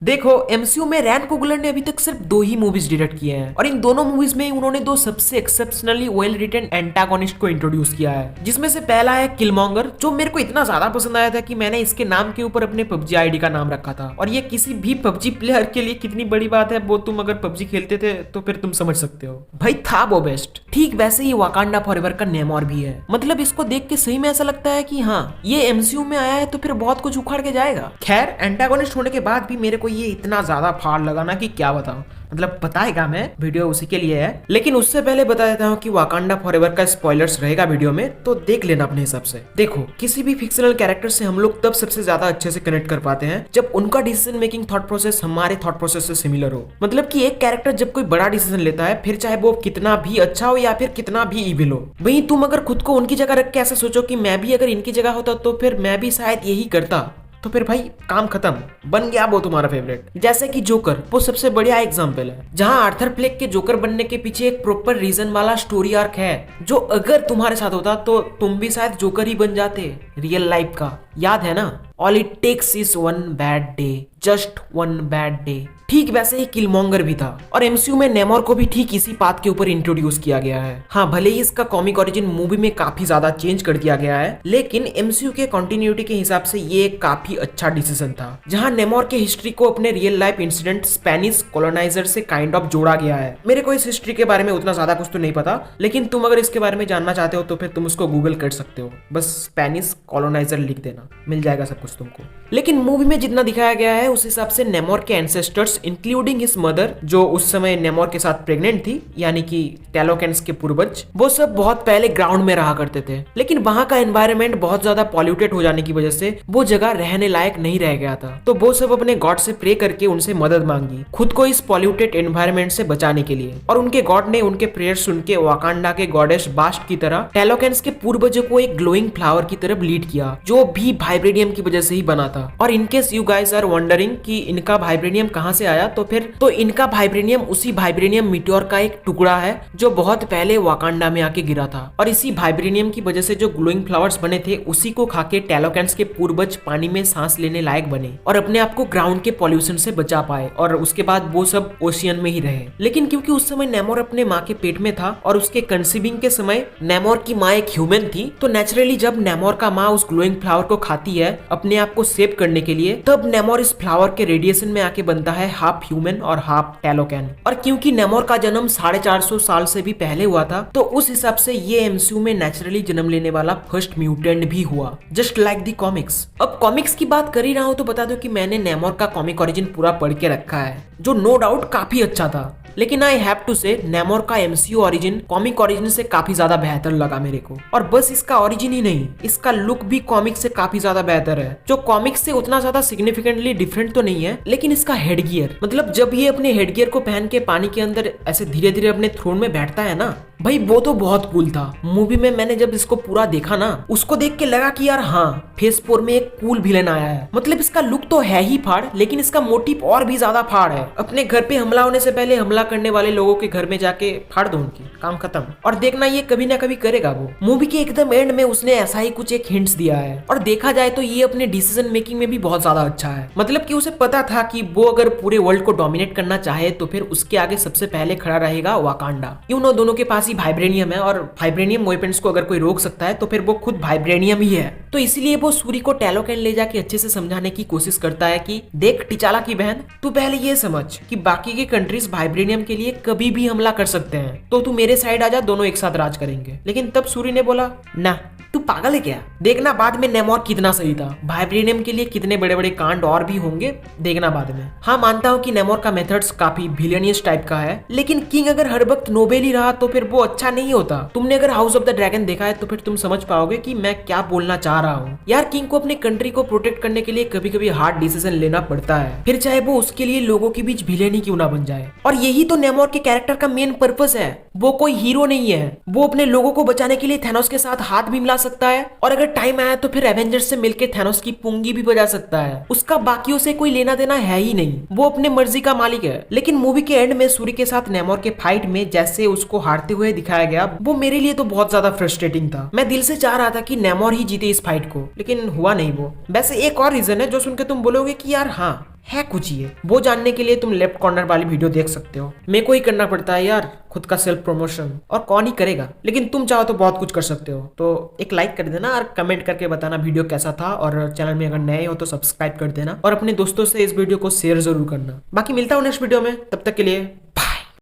देखो एमसीयू में रैन कोगलर ने अभी तक सिर्फ 2 ही मूवीज डायरेक्ट किए हैं और इन दोनों मूवीज में उन्होंने 2 सबसे एक्सेप्शनली वेल रिटन एंटागोनिस्ट को इंट्रोड्यूस किया है, जिसमें से पहला है किलमॉन्गर, जो मेरे को इतना ज्यादा पसंद आया था कि मैंने इसके नाम के ऊपर अपने पबजी आईडी का नाम रखा था। और ये किसी भी पबजी प्लेयर के लिए कितनी बड़ी बात है वो तुम अगर पबजी खेलते थे तो फिर तुम समझ सकते हो। भाई था वो बेस्ट। ठीक वैसे ही वाकांडा फॉरएवर का नेमोर भी है। मतलब इसको देख के सही में ऐसा लगता है कि हाँ ये एमसीयू में आया है तो फिर बहुत कुछ उखाड़ के जाएगा। खैर एंटागोनिस्ट होने के बाद भी मेरे को ये इतना ज्यादा फाड़ लगा ना कि क्या बताऊं। मतलब बताएगा मैं, वीडियो उसी के लिए है। लेकिन उससे पहले बता देता हूँ कि वाकांडा फॉरएवर का स्पॉयलर्स रहेगा वीडियो में, तो देख लेना अपने हिसाब से। देखो किसी भी फिक्शनल कैरेक्टर से हम लोग तब सबसे ज्यादा अच्छे से कनेक्ट कर पाते हैं जब उनका डिसीजन मेकिंग थॉट प्रोसेस हमारे थॉट प्रोसेस से सिमिलर हो। मतलब कि एक कैरेक्टर जब कोई बड़ा डिसीजन लेता है, फिर चाहे वो कितना भी अच्छा हो या फिर कितना भी इविल हो, वहीं तुम अगर खुद को उनकी जगह रख के ऐसा सोचो कि मैं भी अगर इनकी जगह होता तो फिर मैं भी शायद यही करता, तो फिर भाई काम खत्म, बन गया वो तुम्हारा फेवरेट। जैसे कि जोकर वो सबसे बढ़िया एग्जांपल है, जहां आर्थर फ्लेक के जोकर बनने के पीछे एक प्रॉपर रीजन वाला स्टोरी आर्क है, जो अगर तुम्हारे साथ होता तो तुम भी शायद जोकर ही बन जाते रियल लाइफ का। याद है ना, all it takes is one bad day, just one bad day. ठीक वैसे ही किलमॉन्गर भी था और एमसीयू में नेमोर को भी ठीक इसी बात के ऊपर इंट्रोड्यूस किया गया है। हाँ भले ही इसका कॉमिक ओरिजिन मूवी में काफी ज्यादा चेंज कर दिया गया है, लेकिन एमसीयू के कंटिन्यूटी के हिसाब से ये एक काफी अच्छा डिसीजन था, जहां नेमोर के हिस्ट्री को अपने real life incident Spanish coloniser से काइंड ऑफ जोड़ा गया है। मेरे को इस हिस्ट्री के बारे में उतना ज्यादा कुछ तो नहीं पता, लेकिन तुम अगर इसके बारे में जानना चाहते हो तो फिर तुम उसको गूगल कर सकते हो, बस स्पेनिश कॉलोनाइजर लिख देना, मिल जाएगा सब कुछ तुमको। लेकिन मूवी में जितना दिखाया गया है उस हिसाब से नेमोर के एंसेस्टर्स इंक्लूडिंग हिज मदर, जो उस समय नेमोर के साथ प्रेग्नेंट थी, यानी कि टैलोकेंस के पूर्वज, वो सब बहुत पहले ग्राउंड में रहा करते थे। लेकिन वहां का एनवायरनमेंट बहुत ज्यादा पॉल्यूटेड हो जाने की वजह से वो जगह रहने लायक नहीं रह गया था। तो वो सब अपने गॉड से प्रे करके उनसे मदद मांगी खुद को इस पॉल्यूटेड एनवायरनमेंट से बचाने के लिए। और उनके गॉड ने उनके प्रेयर सुन के वाकांडा के गॉडेस बास्ट की तरह टैलोकेंस के पूर्वजों को एक ग्लोइंग फ्लावर की तरफ लीड किया, जो भी वाइब्रेनियम की वजह से ही बना था। और in case you guys are wondering कि इनका वाइब्रेनियम कहां से आया, तो इनका वाइब्रेनियम उसी वाइब्रेनियम मीटियोर का एक टुकड़ा है जो बहुत पहले वाकांडा में आके गिरा था। और इसी वाइब्रेनियम की वजह से जो ग्लोइंग फ्लावर्स बने थे उसी को खाके टैलोकेंस के पूर्वज पानी में सांस लेने लायक बने और अपने आप को ग्राउंड के पॉल्यूशन से बचा पाए, और उसके बाद वो सब ओशियन में ही रहे। लेकिन क्योंकि उस समय नेमोर अपने माँ के पेट में था और उसके कंसीविंग के समय नेमोर की माँ एक ह्यूमन थी, तो नेचुरली जब नेमोर का माँ उस ग्लोइंग फ्लावर को खाती है अपने आप को सेव करने के लिए, तब नेमोर इस फ्लावर के रेडिएशन में आके बनता है हाफ ह्यूमन और हाफ टैलोकेन। और क्योंकि नेमोर का जन्म 450 साल से भी पहले हुआ था, तो उस हिसाब से ये एमसीयू में नेचुरली जन्म लेने वाला फर्स्ट म्यूटेंट भी हुआ, जस्ट लाइक दी कॉमिक्स। अब कॉमिक्स की बात कर ही रहा हूं तो बता दो कि मैंने नेमोर का कॉमिक ओरिजिन पूरा पढ़ के रखा है, जो नो डाउट काफी अच्छा था। लेकिन आई हैव टू से नेमोर का एमसीयू ओरिजिन कॉमिक ओरिजिन से काफी ज्यादा बेहतर लगा मेरे को। और बस इसका ओरिजिन ही नहीं, इसका लुक भी कॉमिक से काफी ज्यादा बेहतर है, जो कॉमिक से उतना ज्यादा सिग्निफिकेंटली डिफरेंट तो नहीं है। लेकिन इसका हेडगियर, मतलब जब ये अपने हेडगियर को पहन के पानी के अंदर ऐसे धीरे धीरे अपने थ्रोन में बैठता है ना, भाई वो तो बहुत कूल था। मूवी में मैंने जब इसको पूरा देखा ना, उसको देख के लगा कि यार हाँ फेज 4 में एक कूल विलेन आया है। मतलब इसका लुक तो है ही फाड़, लेकिन इसका मोटिव और भी ज्यादा फाड़ है। अपने घर पे हमला होने से पहले हमला करने वाले लोगों के घर में जाके फाड़ दो उनकी, काम खत्म। और देखना ये कभी ना कभी करेगा वो। मूवी के एकदम एंड में उसने ऐसा ही कुछ एक हिंट्स दिया है, और देखा जाए तो ये अपने डिसीजन मेकिंग में भी बहुत ज्यादा अच्छा है। मतलब कि उसे पता था कि वो अगर पूरे वर्ल्ड को डोमिनेट करना चाहे तो फिर उसके आगे सबसे पहले खड़ा रहेगा वाकांडा। दोनों के पास ही वाइब्रेनियम है, और वाइब्रेनियम वेपन्स को अगर कोई रोक सकता है तो फिर वो खुद वाइब्रेनियम ही है। तो इसलिए वो सूरी को टैलोकेन ले जाके अच्छे से समझाने की कोशिश करता है कि देख टिचाला की बहन, तू पहले ये समझ कि बाकी के कंट्रीज वाइब्रेनियम के लिए कभी भी हमला कर सकते हैं, तो तू मेरे साइड आ जा, दोनों एक साथ राज करेंगे। लेकिन तब सूरी ने बोला ना, तू पागल है क्या? देखना बाद में नेमोर कितना सही था। वाइब्रेनियम के लिए कितने बड़े बड़े कांड और भी होंगे, देखना बाद में। हाँ मानता हूँ कि नेमोर का मेथड्स काफी विलेनियस टाइप का है, लेकिन किंग अगर हर वक्त नोबेल ही रहा तो फिर वो अच्छा नहीं होता। तुमने अगर हाउस ऑफ द ड्रैगन देखा है तो फिर तुम समझ पाओगे कि मैं क्या बोलना चाह रहा हूँ। यार किंग को अपने कंट्री को प्रोटेक्ट करने के लिए कभी कभी हार्ड डिसीजन लेना पड़ता है, फिर चाहे वो उसके लिए लोगों के बीच विलेन ही क्यों ना बन जाए। और यही तो नेमोर के कैरेक्टर का मेन पर्पस है। वो कोई हीरो नहीं है, वो अपने लोगों को बचाने के लिए थैनोस के साथ हाथ भी मिला सकता है, और अगर टाइम आया तो फिर एवेंजर्स से मिलकर थैनोस की पुंगी भी बजा सकता है। उसका बाकियों से कोई लेना देना है ही नहीं, वो अपने मर्जी का मालिक है। लेकिन मूवी के एंड में सूरी के साथ नेमोर के फाइट में जैसे उसको हारते हुए दिखाया गया, वो मेरे लिए तो बहुत ज्यादा फ्रस्ट्रेटिंग था। मैं दिल से चाह रहा था कि नेमोर ही जीते इस फाइट को, लेकिन हुआ नहीं वो। वैसे एक और रीजन है जो सुनकर तुम बोलोगे कि यार हाँ है कुछ ये, वो जानने के लिए तुम लेफ्ट कॉर्नर वाली वीडियो देख सकते हो। मेरे को ही करना पड़ता है यार खुद का सेल्फ प्रमोशन, और कौन ही करेगा, लेकिन तुम चाहो तो बहुत कुछ कर सकते हो। तो एक लाइक कर देना और कमेंट करके बताना वीडियो कैसा था, और चैनल में अगर नए हो तो सब्सक्राइब कर देना और अपने दोस्तों से इस वीडियो को शेयर जरूर करना। बाकी मिलता हूँ नेक्स्ट वीडियो में, तब तक के लिए